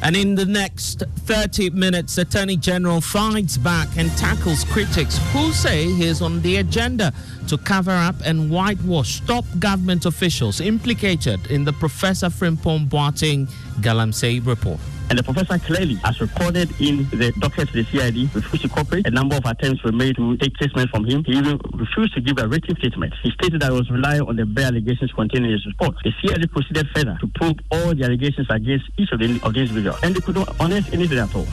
And in the next 30 minutes, Attorney General fights back and tackles critics who say he is on the agenda to cover up and whitewash top government officials implicated in the Professor Frimpong-Boateng Galamsey report. And the professor clearly, as recorded in the docket of the CID, refused to cooperate. A number of attempts were made to take statements from him. He even refused to give a written statement. He stated that he was relying on the bare allegations contained in his report. The CID proceeded further to probe all the allegations against each of the individuals, and they could not unearth anything at all.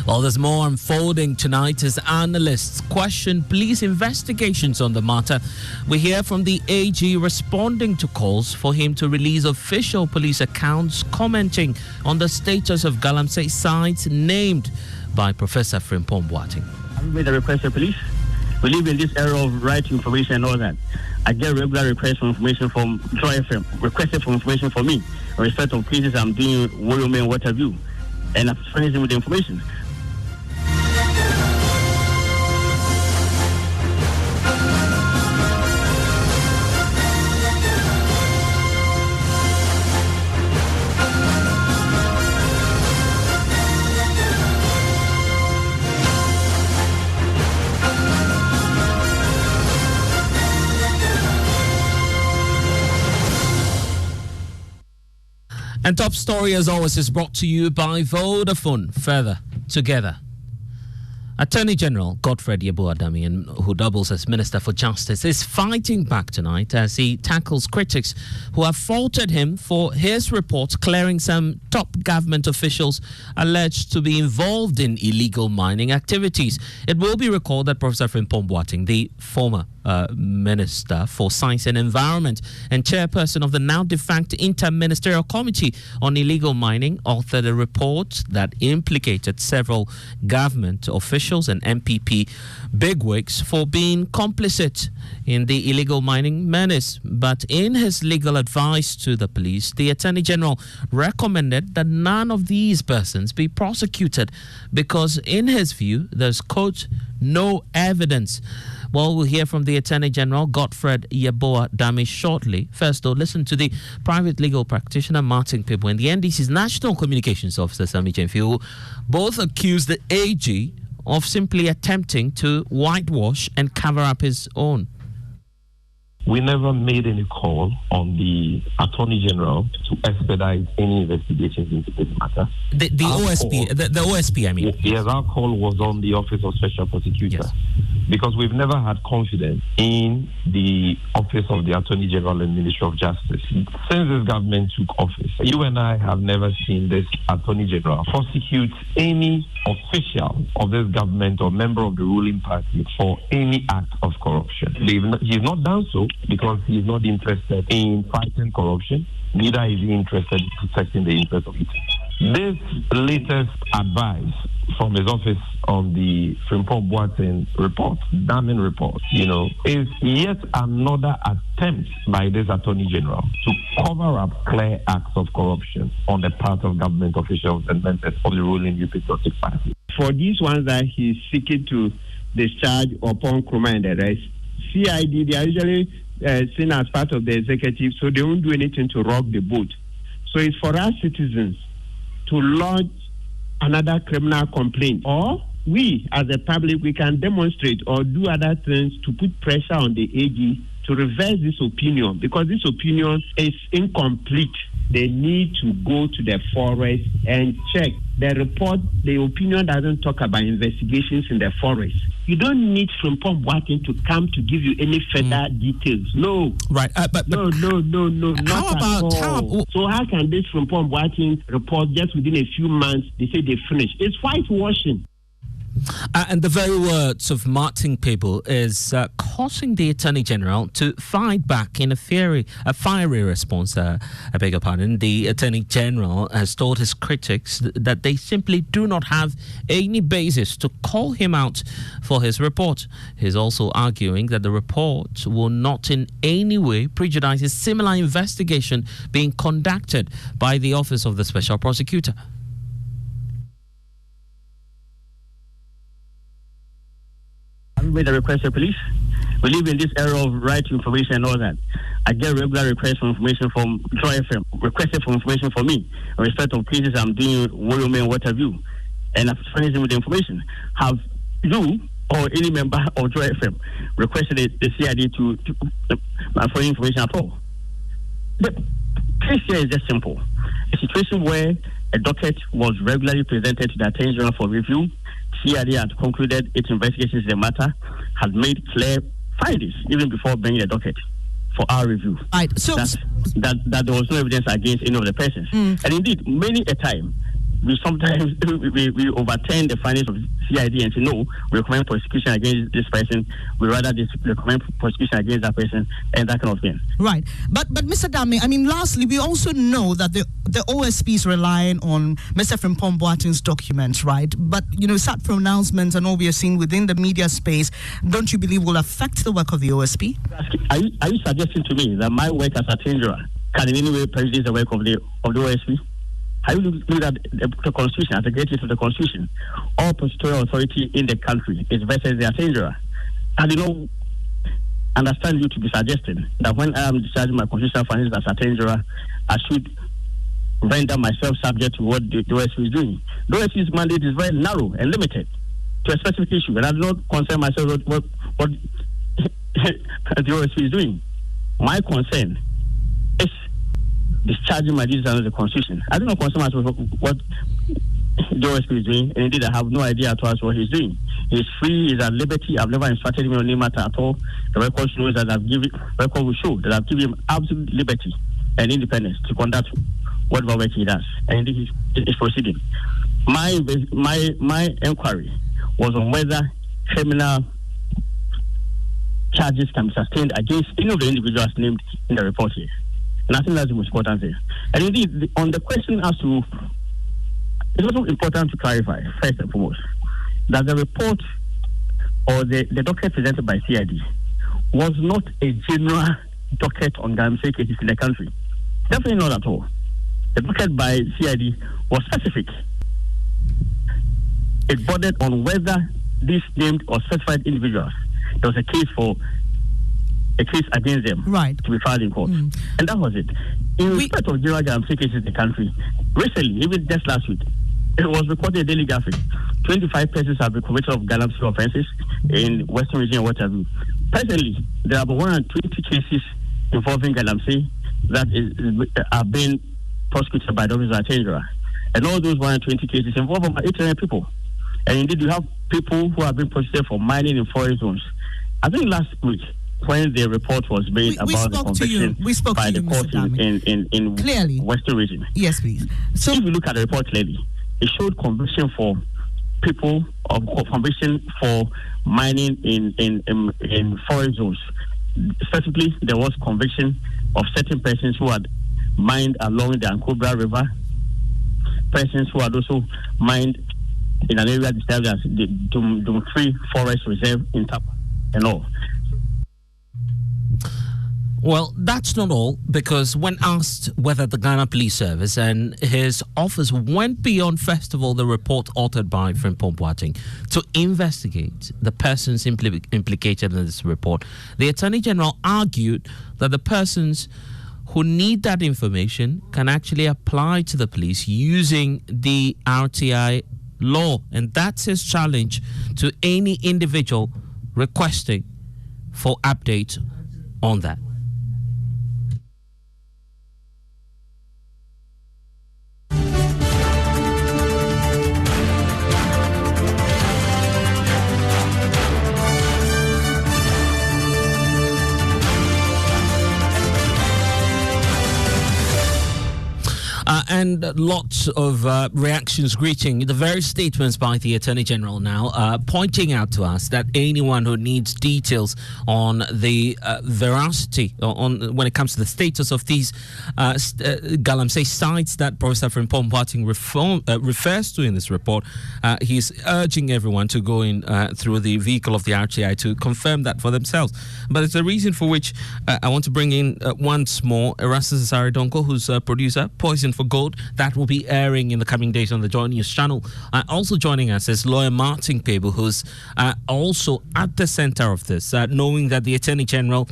Well, there's more unfolding tonight as analysts question police investigations on the matter. We hear from the AG responding to calls for him to release official police accounts commenting on the status of Galamsey sites named by Professor Frimpong-Boateng. I made a request to police. We live in this era of right to information and all that. I get regular requests for information from Joy FM, requested for information from me in respect of cases I'm doing, Warrior and what have you. And I'm furnishing with the information. And top story, as always, is brought to you by Vodafone. Further together. Attorney General Godfred Yeboah-Damian, who doubles as Minister for Justice, is fighting back tonight as he tackles critics who have faulted him for his report clearing some top government officials alleged to be involved in illegal mining activities. It will be recalled that Professor Frimpong-Boateng, the former Minister for Science and Environment and chairperson of the now defunct Inter-Ministerial Committee on Illegal Mining, authored a report that implicated several government officials and MPP bigwigs for being complicit in the illegal mining menace. But in his legal advice to the police, the Attorney General recommended that none of these persons be prosecuted because, in his view, there's, quote, no evidence. Well, we'll hear from the Attorney General, Godfred Yeboah-Damian, shortly. First, though, listen to the private legal practitioner, Martin Pibwe, and the NDC's National Communications Officer, Sami Chemfi, who both accused the AG of simply attempting to whitewash and cover up his own. We never made any call on the Attorney General to expedite any investigations into this matter. The OSP, I mean. Yes, our call was on the Office of Special Prosecutor. Yes. Because we've never had confidence in the Office of the Attorney General and Ministry of Justice. Since this government took office, you and I have never seen this Attorney General prosecute any official of this government or member of the ruling party for any act of corruption. He's not done so because he's not interested in fighting corruption, neither is he interested in protecting the interests of it. This latest advice from his office on the Frimpong-Boateng report, damning report, is yet another attempt by this Attorney General to cover up clear acts of corruption on the part of government officials and members of the ruling Patriotic Party. For these ones that he's seeking to discharge upon Nkrumah and the rest, CID, they are usually seen as part of the executive, so they won't do anything to rock the boat. So it's for us citizens to lodge another criminal complaint, or we as a public, we can demonstrate or do other things to put pressure on the AG to reverse this opinion, because this opinion is incomplete. They need to go to the forest and check. The report, the opinion doesn't talk about investigations in the forest. You don't need Frimpong-Boateng to come to give you any further details. No. Right. No. Not at all. So how can this Frimpong-Boateng report just within a few months, they say they finished? It's whitewashing. And the very words of Martin Pibwe is causing the Attorney General to fight back in a fiery response. I beg your pardon. The Attorney General has told his critics that they simply do not have any basis to call him out for his report. He's also arguing that the report will not in any way prejudice a similar investigation being conducted by the Office of the Special Prosecutor. I made a request to police. We live in this era of right to information and all that. I get regular requests for information from Joy FM, requested for information from me in respect of cases I'm doing, Women, what have you, and I've furnished him with the information. Have you or any member of Joy FM requested the CID for information at all? The case here is just simple. A situation where a docket was regularly presented to the Attorney General for review. CID had concluded its investigations in the matter, had made clear findings even before bringing the docket for our review. Right. So that there was no evidence against any of the persons. And indeed, many a time, we sometimes we overturn the findings of CID and say, no, we recommend prosecution against this person. We rather recommend prosecution against that person and that kind of thing. Right. But Mr. Dame, I mean, lastly, we also know that the OSP is relying on Mr. Frimpong-Boateng's documents, right? But, such pronouncements and all we are seeing within the media space, don't you believe will affect the work of the OSP? Are you suggesting to me that my work as Attorney General can in any way prejudice the work of the OSP? I will look at the Constitution, at the greatest of the Constitution. All prosecutorial authority in the country is versus the Attorney General. I do not understand you to be suggesting that when I am discharging my constitutional functions as Attorney General, I should render myself subject to what the OSP is doing. The OSP's mandate is very narrow and limited to a specific issue, and I do not concern myself with what the OSP is doing. My concern is discharging my duties under the Constitution. I do not concern myself with what the OSP is doing, and indeed I have no idea at all what he's doing. He's free, he's at liberty. I've never instructed him on any matter at all. The record shows that record will show that I've given him absolute liberty and independence to conduct whatever work he does, and indeed he's proceeding. My inquiry was on whether criminal charges can be sustained against any of the individuals named in the report here. And I think that's the most important thing. And indeed, on the question as to, it's also important to clarify, first and foremost, that the report or the docket presented by CID was not a general docket on galamsey cases in the country. Definitely not at all. The docket by CID was specific. It bordered on whether these named or specified individuals, there was a case against them to be filed in court. And that was it. In respect of general galamsey cases in the country, recently, even just last week, it was reported in Daily Graphic, 25 persons have been convicted of galamsey offences in Western region and what have you. Presently, there are about 120 cases involving galamsey that are being prosecuted by the Office of Attorney General. And all those 120 cases involve about 800 people. And indeed, you have people who have been prosecuted for mining in forest zones. I think last week, when the report was made about the conviction by the court in clearly Western region. Yes, please. So if you look at the report clearly, it showed conviction for people of conviction for mining in forest zones. Specifically, there was conviction of certain persons who had mined along the Ankobra River, persons who had also mined in an area described as the Dumfree Forest Reserve in Tapa and all. Well, that's not all, because when asked whether the Ghana Police Service and his office went beyond, first of all, the report authored by Frimpong-Boateng to investigate the persons implicated in this report, the Attorney General argued that the persons who need that information can actually apply to the police using the RTI law. And that's his challenge to any individual requesting for update on that. And lots of reactions greeting the very statements by the Attorney General now, pointing out to us that anyone who needs details on the veracity, on when it comes to the status of these galamsey sites that Professor Frimpong-Boateng refers to in this report, he's urging everyone to go in through the vehicle of the RTI to confirm that for themselves. But it's a reason for which I want to bring in once more Erastus Asaridonko, who's a producer, Poison for Gold, report that will be airing in the coming days on the Joy News channel. Also joining us is lawyer Martin Pebu, who's also at the center of this, knowing that the Attorney General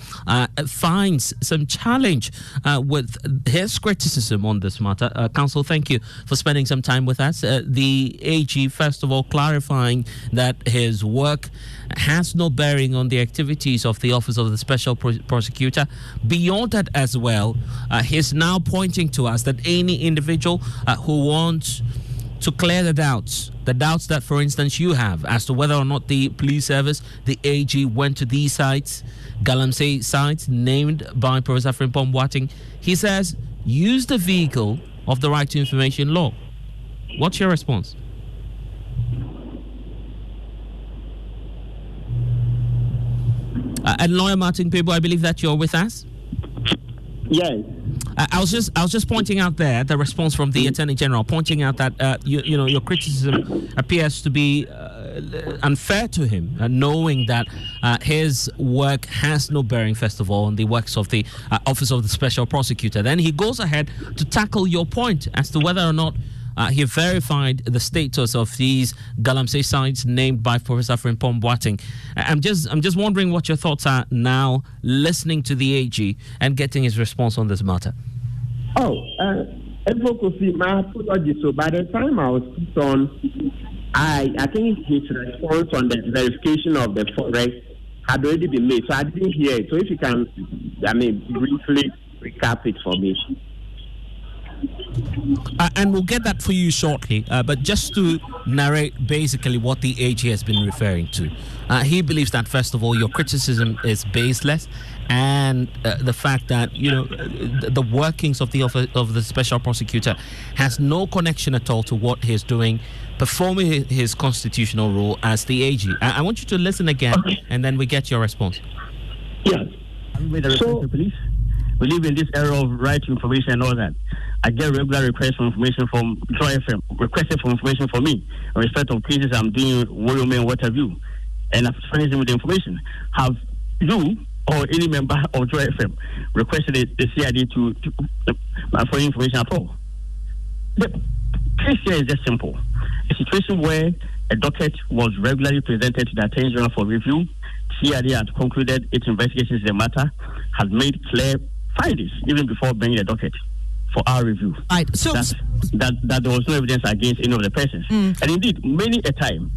finds some challenge with his criticism on this matter. Counsel, thank you for spending some time with us. The AG, first of all, clarifying that his work has no bearing on the activities of the Office of the Special Prosecutor. Beyond that as well, he's now pointing to us that any individual who wants to clear the doubts that, for instance, you have as to whether or not the police service, the AG, went to these sites, Galamsey sites, named by Professor Frimpong-Boateng, he says, use the vehicle of the Right to Information law. What's your response? And lawyer Martin Pebu, I believe that you're with us. Yes. I was just pointing out there the response from the Attorney General, pointing out that your criticism appears to be unfair to him, knowing that his work has no bearing, first of all, on the works of the Office of the Special Prosecutor. Then he goes ahead to tackle your point as to whether or not he verified the status of these Galamsey sites named by Professor Frimpong-Boateng. I'm just wondering what your thoughts are now, listening to the AG and getting his response on this matter. Advocacy, my apology. So by the time I was put on, I think his response on the verification of the forest had already been made. So I didn't hear it. So if you can, briefly recap it for me. And we'll get that for you shortly, but just to narrate basically what the AG has been referring to. He believes that, first of all, your criticism is baseless, and the fact that the workings of the Office of the Special Prosecutor has no connection at all to what he's doing, performing his constitutional role as the AG. I want you to listen again, and then we get your response. Yes. With the request to police, we live in this era of right to information and all that. I get regular requests for information from Joy FM, requested for information for me in respect of cases I'm doing, Warrior what have you, and I've furnished them with the information. Have you or any member of Joy FM requested the CID for information at all? The case here is just simple. A situation where a docket was regularly presented to the Attorney General for review. CID had concluded its investigations in the matter, had made clear findings even before bringing the docket for our review. Right. So that there was no evidence against any of the persons. And indeed, many a time,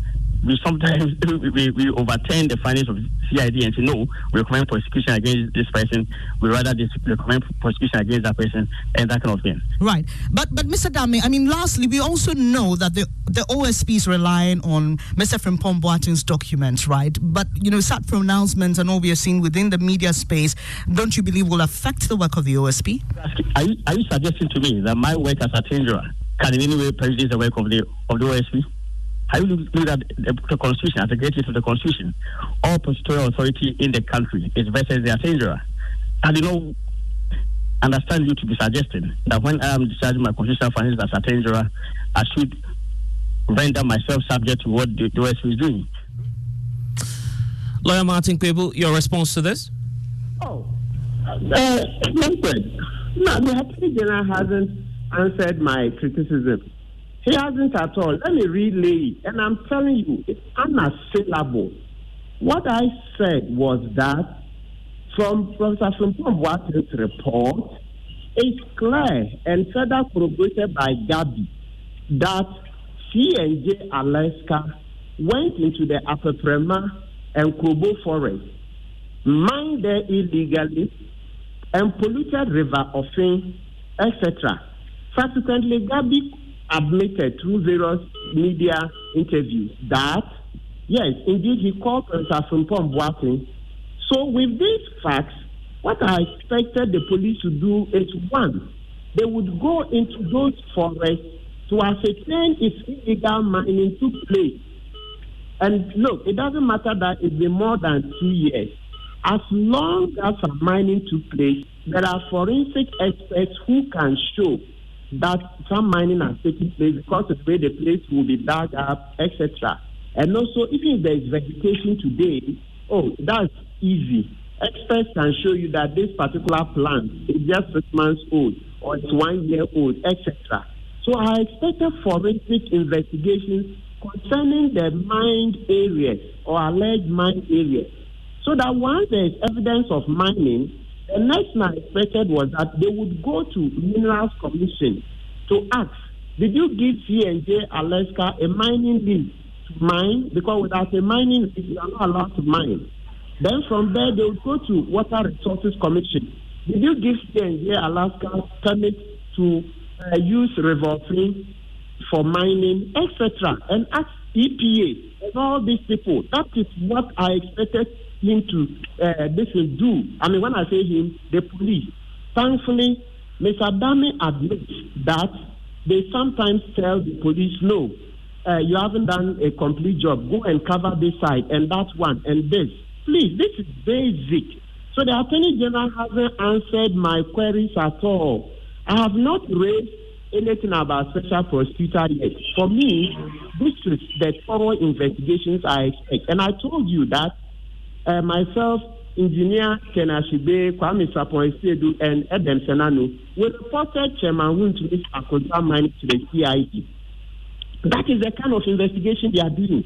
we sometimes we overturn the findings of CID and say, no, we recommend prosecution against this person. We rather recommend prosecution against that person, and that kind of thing. Right. But Mr. Dame, lastly, we also know that the OSP is relying on Mr. Frimpong-Boateng's documents, right? But, such pronouncements and all we are seeing within the media space, don't you believe will affect the work of the OSP? Are you suggesting to me that my work as Attorney General can in any way prejudice the work of the OSP? How do you look at the Constitution, as a greatest of the Constitution? All prosecutorial authority in the country is versus the Attorney General. I do not understand you to be suggesting that when I am discharging my constitutional functions as Attorney General, I should render myself subject to what the OSP is doing. Lawyer Martin Pebu, your response to this? The Attorney General hasn't answered my criticism. He hasn't at all. Let me relay it. And I'm telling you, it's unassailable. What I said was that from Professor Frimpong-Boateng's report, it's clear and further corroborated by Gabi that C&J Alaska went into the Apeprema and Kobo forest, mined there illegally, and polluted River Ofin, etc. Subsequently, Gabi admitted through various media interviews that, yes, indeed, he called Professor Frimpong-Boateng. So with these facts, what I expected the police to do is, one, they would go into those forests to ascertain if illegal mining took place. And look, it doesn't matter that it's been more than 2 years. As long as some mining took place, there are forensic experts who can show that some mining has taken place because of the way the place will be dug up, etc. And also, even if there is vegetation today, that's easy. Experts can show you that this particular plant is just 6 months old or it's 1 year old, etc. So I expected forensic investigations concerning the mined areas or alleged mined areas. So that once there is evidence of mining, the next thing I expected was that they would go to Minerals Commission to ask, did you give C&J Alaska a mining lease to mine? Because without a mining lease, you are not allowed to mine. Then from there, they would go to Water Resources Commission. Did you give C&J Alaska permit to use river free for mining, etc.? And ask EPA and all these people. That is what I expected him to this will do. I mean, when I say him, the police. Thankfully, Mr. Dami admits that they sometimes tell the police, no, you haven't done a complete job. Go and cover this side and that one and this. Please, this is basic. So the Attorney General hasn't answered my queries at all. I have not raised anything about special prosecutor yet. For me, this is the thorough investigations I expect. And I told you that myself, Engineer Kenashibe, Kwame Sapon-Sedu, and Edem Senanu, we reported Chairman Huntunis Akonta Mining to the CID. That is the kind of investigation they are doing.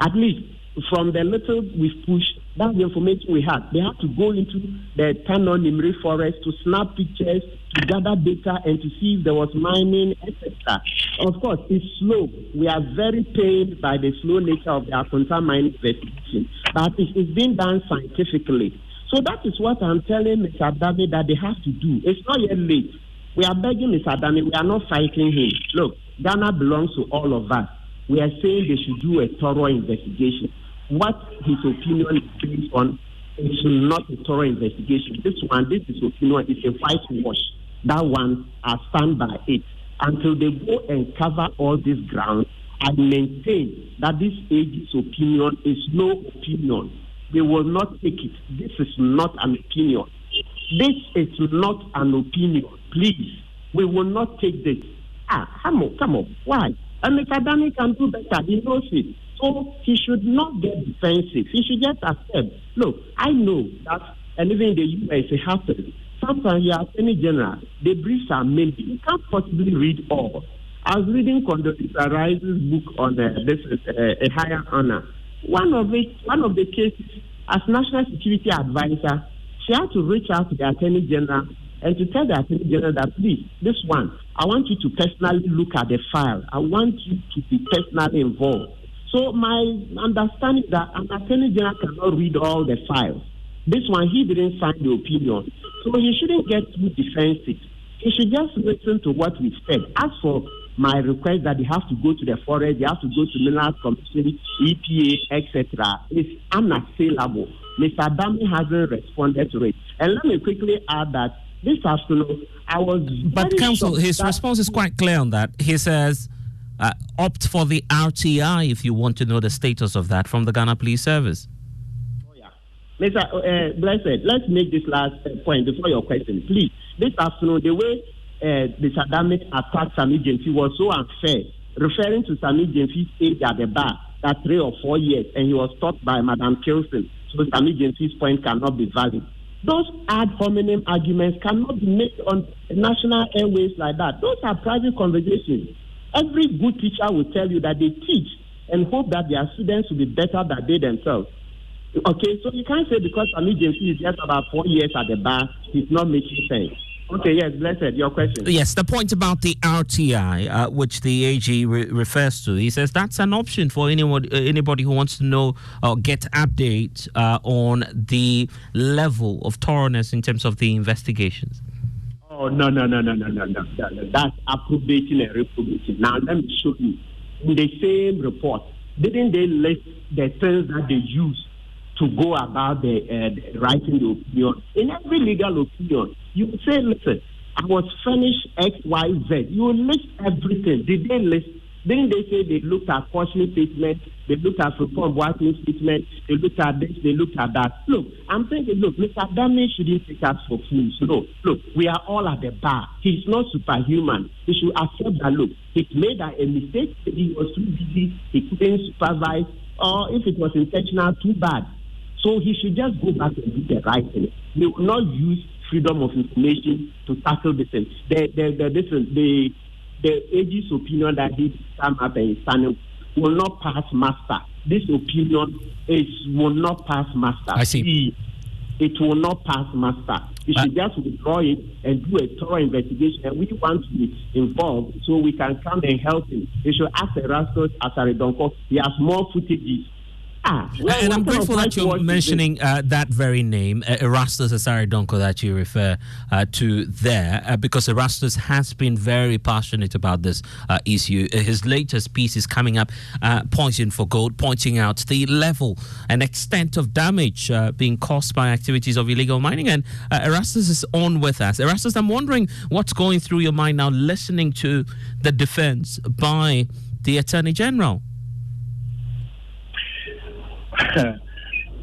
At least from the little we've pushed, that's the information we had. They have to go into the Tano Nimri forest to snap pictures, to gather data, and to see if there was mining, etc. Of course, it's slow. We are very pained by the slow nature of the Akonta mining investigation. But it's being done scientifically. So that is what I'm telling Mr. Adame that they have to do. It's not yet late. We are begging Mr. Adame. We are not fighting him. Look, Ghana belongs to all of us. We are saying they should do a thorough investigation. What his opinion is based on is not a thorough investigation. This is opinion, is a whitewash. That one, I stand by it. Until they go and cover all this ground, I maintain that this AG's opinion is no opinion. They will not take it. This is not an opinion. This is not an opinion. Please, we will not take this. Come on. Why? And Mr. Dani can do better. He knows it. So he should not get defensive. He should just accept. Look, I know that, and even in the US, it happens. Sometimes you are Attorney General, the briefs are many. You can't possibly read all. I was reading Condoleezza Rice's book on this is a higher honor. One of the cases, as National Security Advisor, she had to reach out to the Attorney General and to tell the Attorney General that, please, this one, I want you to personally look at the file. I want you to be personally involved. So my understanding is that an Attorney General cannot read all the files. This one, he didn't sign the opinion. So he shouldn't get too defensive. He should just listen to what we said. As for my request that they have to go to the forest, they have to go to Minerals Commission, EPA, etc., it's unassailable. Mr. Adame hasn't responded to it. And let me quickly add that this afternoon, I was... But, Counsel, his response is quite clear on that. He says, opt for the RTI if you want to know the status of that from the Ghana Police Service. Oh, yeah. Mr. Blessed, let's make this last point before your question. Please, this afternoon, the way Mr. Adame attacked Sami Jenfi was so unfair, referring to Sami Jenfi's age at the bar, that 3 or 4 years, and he was stopped by Madam Kilson. So Sami Jenfi's point cannot be valid. Those ad hominem arguments cannot be made on national airways like that. Those are private conversations. Every good teacher will tell you that they teach and hope that their students will be better than they themselves. Okay, so you can't say because Sami Jenfi is just about 4 years at the bar, he's not making sense. Okay, yes, Blessed, your question. Yes, the point about the RTI, which the AG refers to, he says that's an option for anybody who wants to know or get updates on the level of thoroughness in terms of the investigations. Oh, no. That's approbating and reprobating. Now, let me show you. In the same report, didn't they list the things that they use to go about the writing the opinion? In every legal opinion, you say, listen, I was furnished X, Y, Z. You list everything. Did they list? Didn't they say they looked at cautionary statement, they looked at Frimpong-Boateng statement, they looked at this, they looked at that? Look, I'm thinking, look, Mr. Adame shouldn't take us for fools. No, look, we are all at the bar. He's not superhuman. He should accept that, look, he made a mistake, he was too busy, he couldn't supervise, or if it was intentional, too bad. So he should just go back and do the right thing. He will not use freedom of information to tackle this thing. The the AG's opinion that he come up and stand will not pass muster. This opinion will not pass muster. I see. It will not pass muster. You should just withdraw it and do a thorough investigation. And we want to be involved so we can come and help him. You should ask Erastus Asaridonko. He has more footages. And I'm grateful that you're mentioning that very name, Erastus Asaridonko, that you refer to there, because Erastus has been very passionate about this issue. His latest piece is coming up, Poison for Gold, pointing out the level and extent of damage being caused by activities of illegal mining. And Erastus is on with us. Erastus, I'm wondering what's going through your mind now listening to the defense by the Attorney General.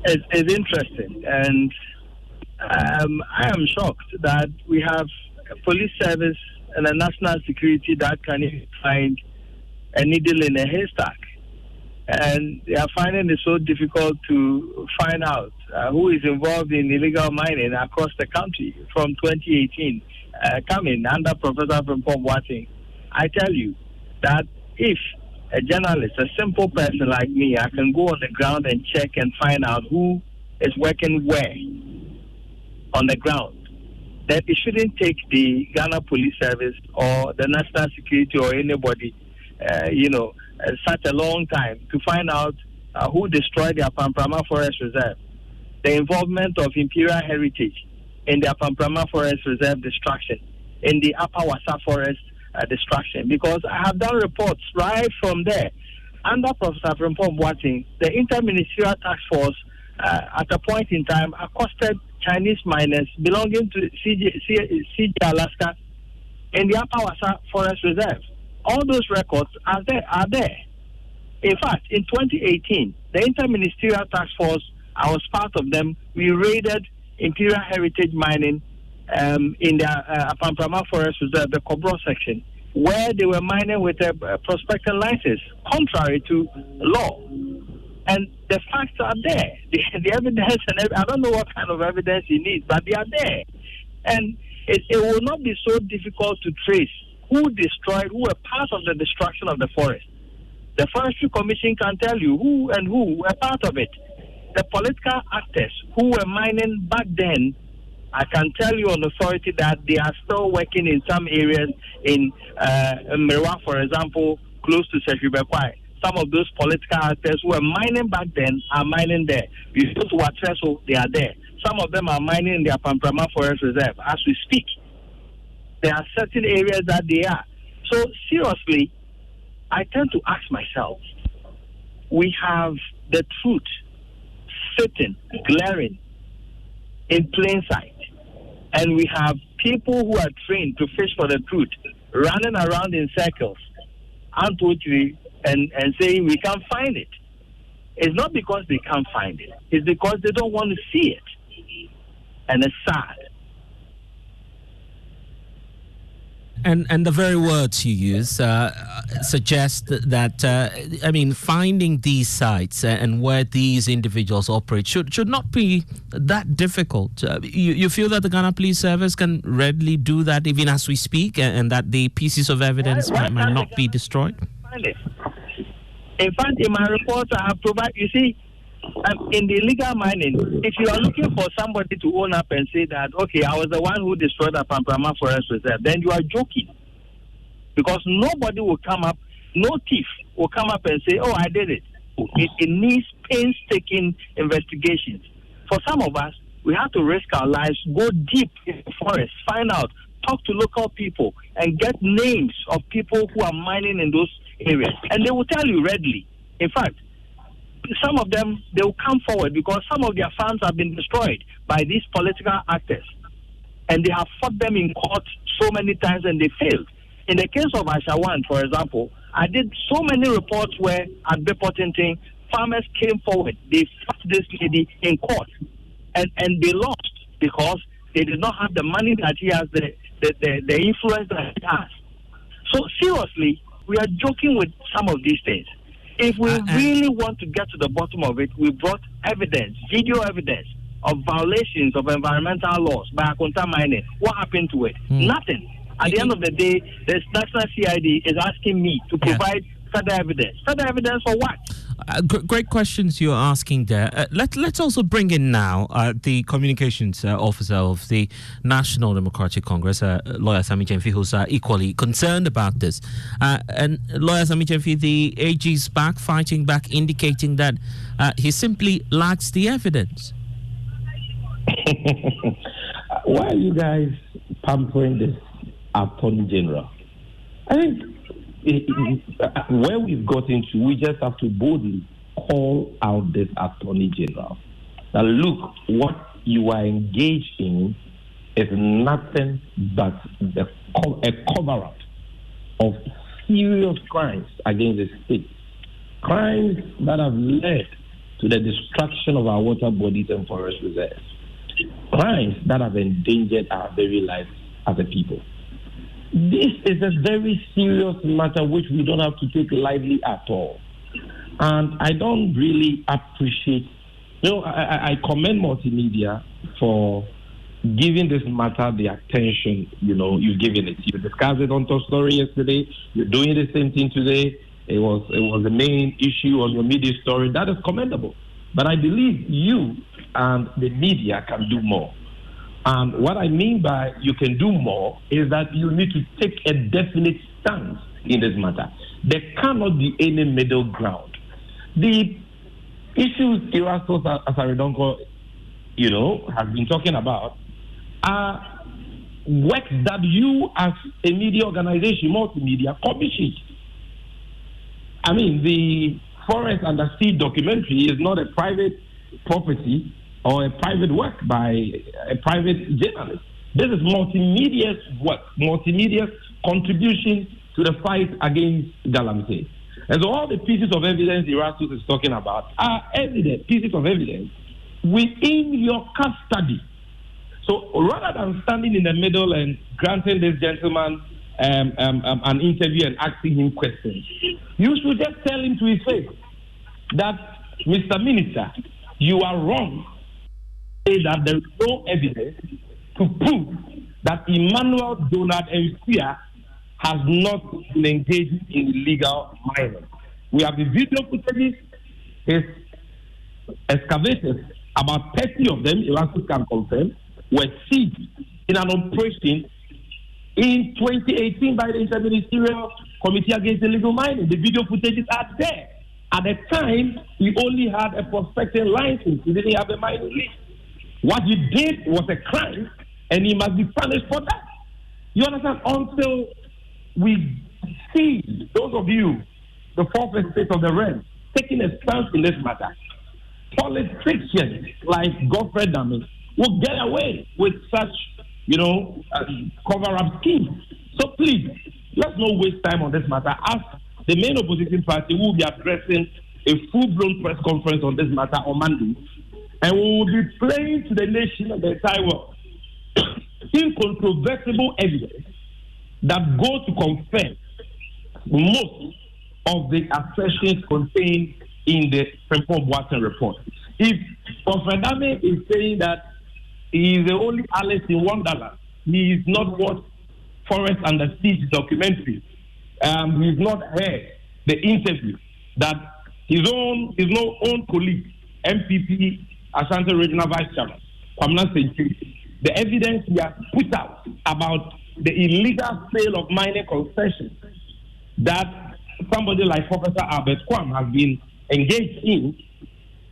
It's interesting, and I am shocked that we have a police service and a national security that can even find a needle in a haystack, and they are finding it so difficult to find out who is involved in illegal mining across the country from 2018 coming under Professor Frimpong-Boateng. I tell you that if a journalist, a simple person like me, I can go on the ground and check and find out who is working where on the ground, that it shouldn't take the Ghana Police Service or the National Security or anybody, such a long time to find out who destroyed the Apamprama Forest Reserve, the involvement of Imperial Heritage in the Apamprama Forest Reserve destruction, in the Upper Wassa Forest destruction, because I have done reports right from there. Under Professor Frimpong-Boateng, the Interministerial Task Force at a point in time accosted Chinese miners belonging to CG Alaska in the Upper Wassa Forest Reserve. All those records are there. In fact, in 2018, the Interministerial Task Force, I was part of them, we raided Imperial Heritage Mining in the Apamprama Forest Reserve, the Kobro section, where they were mining with a prospecting license, contrary to law. And the facts are there. The evidence, and I don't know what kind of evidence you need, but they are there. And it will not be so difficult to trace who destroyed, who were part of the destruction of the forest. The Forestry Commission can tell you who were part of it. The political actors who were mining back then, I can tell you on authority that they are still working in some areas in Mrewa, for example, close to Seshibekwai. Some of those political actors who were mining back then are mining there. You go to Watreso, they are there. Some of them are mining in the Apamprama Forest Reserve as we speak. There are certain areas that they are. So seriously, I tend to ask myself, we have the truth sitting, glaring in plain sight. And we have people who are trained to fish for the truth, running around in circles, and saying we can't find it. It's not because they can't find it. It's because they don't want to see it. And it's sad. And the very words you use suggest that, finding these sites and where these individuals operate should not be that difficult. You feel that the Ghana Police Service can readily do that even as we speak, and that the pieces of evidence might not be destroyed? Find it. In fact, in my report, I have provided, you see, in the illegal mining, if you are looking for somebody to own up and say that, okay, I was the one who destroyed the Pamprama Forest Reserve, then you are joking. Because nobody will come up, no thief will come up and say, oh, I did it. It needs painstaking investigations. For some of us, we have to risk our lives, go deep in the forest, find out, talk to local people, and get names of people who are mining in those areas. And they will tell you readily. In fact, some of them, they will come forward because some of their farms have been destroyed by these political actors. And they have fought them in court so many times and they failed. In the case of Ashawan, for example, I did so many reports where at Bepotinting, farmers came forward. They fought this lady in court. And they lost because they did not have the money that he has, the influence that he has. So seriously, we are joking with some of these things. If we really want to get to the bottom of it, we brought evidence, video evidence of violations of environmental laws by Akonta mining. What happened to it? Nothing. At the end of the day, the National CID is asking me to provide further evidence. Further evidence for what? Great questions you're asking there. Let's also bring in now the communications officer of the National Democratic Congress, Lawyer Sammy Gyamfi, who's equally concerned about this. And Lawyer Sammy Gyamfi, the AG's back, fighting back, indicating that he simply lacks the evidence. Why are you guys pampering this Attorney General? I think where we've got into, we just have to boldly call out this Attorney General. Now, look, what you are engaged in is nothing but a cover-up of serious crimes against the state. Crimes that have led to the destruction of our water bodies and forest reserves. Crimes that have endangered our very lives as a people. This is a very serious matter which we don't have to take lightly at all. And I don't really appreciate, I commend multimedia for giving this matter the attention, you've given it. You discussed it on Top Story yesterday. You're doing the same thing today. It was the main issue on your media story. That is commendable. But I believe you and the media can do more. And what I mean by you can do more is that you need to take a definite stance in this matter. There cannot be any middle ground. The issues Erastus Asaredonko, has been talking about are work that you as a media organization, multimedia, commissioned. I mean, the Forest and the Sea documentary is not a private property or a private work by a private journalist. This is multimedia's work, multimedia's contribution to the fight against Galamsey. And so all the pieces of evidence Erastus is talking about are pieces of evidence within your custody. So rather than standing in the middle and granting this gentleman an interview and asking him questions, you should just tell him to his face that, Mr. Minister, you are wrong. Say that there is no evidence to prove that Emmanuel Donald Mcia has not been engaged in illegal mining. We have the video footage. His excavators, about 30 of them, Erastus can confirm, were seized in an operation in 2018 by the Interministerial Committee Against Illegal Mining. The video footages are there. At the time, he only had a prospecting license. He didn't have a mining lease. What he did was a crime, and he must be punished for that. You understand? Until we see those of you, the fourth estate of the realm, taking a stance in this matter, politicians like Godfrey Dami will get away with such, cover-up schemes. So please, let's not waste time on this matter. As the main opposition party will be addressing a full-blown press conference on this matter on Monday, and we will be playing to the nation and the entire world incontrovertible evidence that go to confirm most of the assertions contained in the Frimpong-Boateng report. If Prof Dame is saying that he is the only Alice in Wonderland, he is not what Forest and the Sea documentary. He's not heard the interview that his own colleague, MPP Ashanti Regional Vice Chairman, Kwamina Sentry, the evidence he has put out about the illegal sale of mining concessions that somebody like Professor Albert Kwam has been engaged in,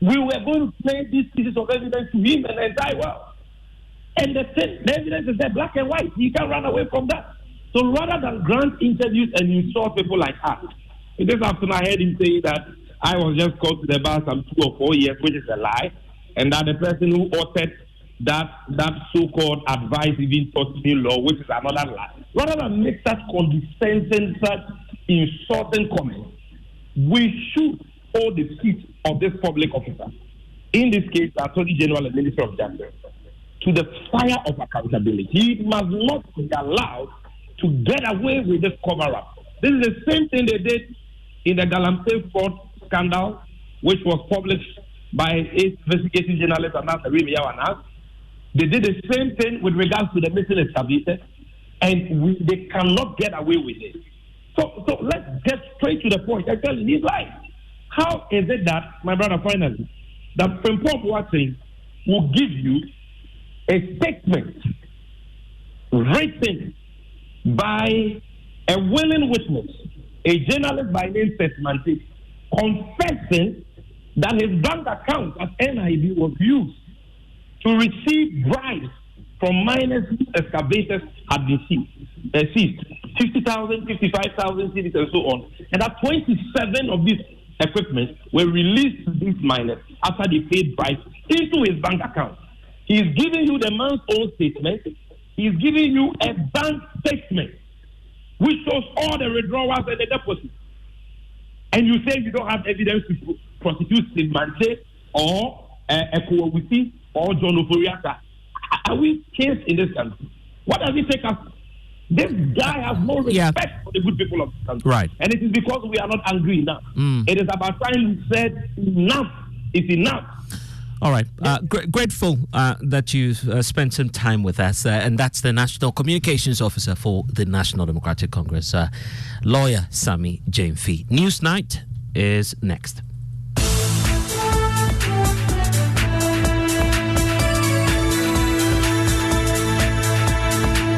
we were going to play these pieces of evidence to him and the entire world. And the evidence is there, black and white. You can't run away from that. So rather than grant interviews and insult people like us, this afternoon I heard him say that I was just called to the bar some 2 or 4 years, which is a lie, and that the person who authored that so-called advice even taught me law, which is another lie. Rather than make such condescending, such insulting comments, we should hold the feet of this public officer, in this case, the Attorney General and Minister of Justice, to the fire of accountability. He must not be allowed to get away with this cover-up. This is the same thing they did in the Galamsey fraud scandal, which was published by a investigative journalist, Anas Arimi Yawanas. They did the same thing with regards to the missing excavators. and they cannot get away with it. So let's get straight to the point. I tell you, he's right. How is it that, my brother, finally, that Frimpong-Boateng will give you a statement written by a willing witness, a journalist by name Sesmante, confessing that his bank account at NIB was used to receive bribes from miners whose excavators had been seized, 50,000, 55,000 cedis and so on, and that 27 of these equipment were released to these miners after they paid bribes into his bank account. He is giving you the man's own statement. He is giving you a bank statement which shows all the withdrawals and the deposits. And you say you don't have evidence to prosecute Sesmante or Ekowawusi or John Oforiata. Are we case in this country? What does it take us? This guy has no respect for the good people of this country. Right. And it is because we are not angry enough. It is about time we said enough is enough. All right. Grateful that you spent some time with us. And that's the National Communications Officer for the National Democratic Congress, lawyer Sammy James Fee. Newsnight is next.